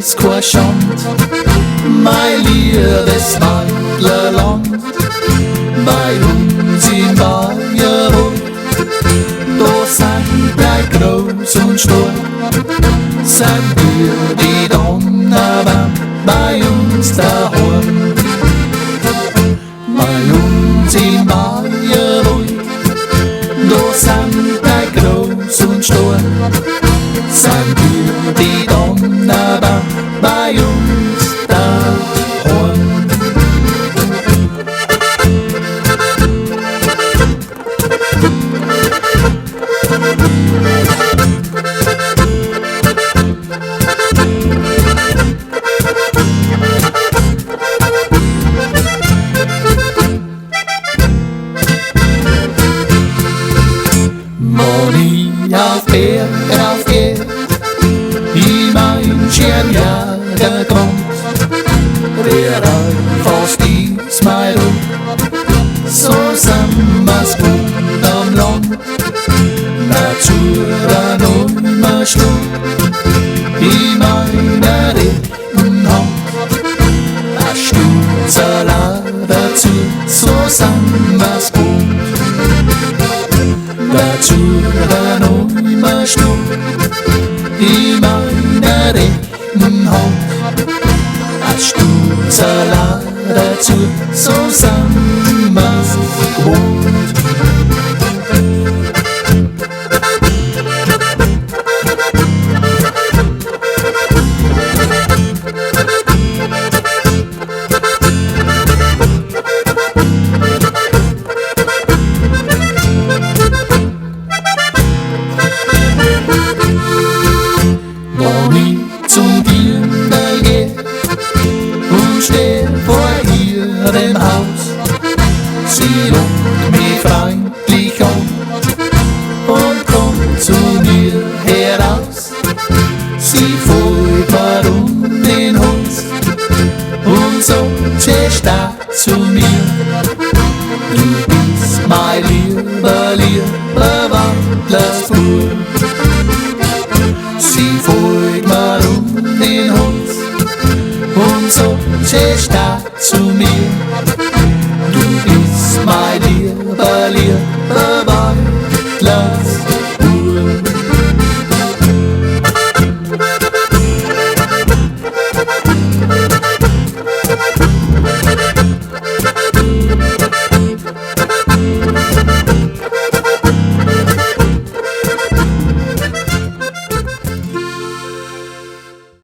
ist kein Schand, mein liebes Meidlerland. Bei uns in Bayerwohl, da sind wir groß und stark, sind wir die Donnermann bei uns daheim. Bei uns in Bayerwohl, da sind wir groß und stark, sind wir die Donnermann bei uns daheim. Moni auf Erd, i mein Schärjager kommt, der fast ist mein Ruf, so sind wir's gut am Land. Natur an immer Schlug, i meiner rechten Hand, a Stutzer dazu, so sind wir's gut. Natur an immer Schlug, i meiner rechten Hand, a Stutzer dazu, so sind wir's gut. Wenn ich zum Dirndl geh und steh vor ihrem Haus, sie schaut mich freundlich an und kommt zu mir heraus. Sie folgt mir um den Hals und sagt, sie steht zu mir: Du bist mein lieber Wandlersbub. Sie folgt mir um den Hals und sagt, sie steht zu mir: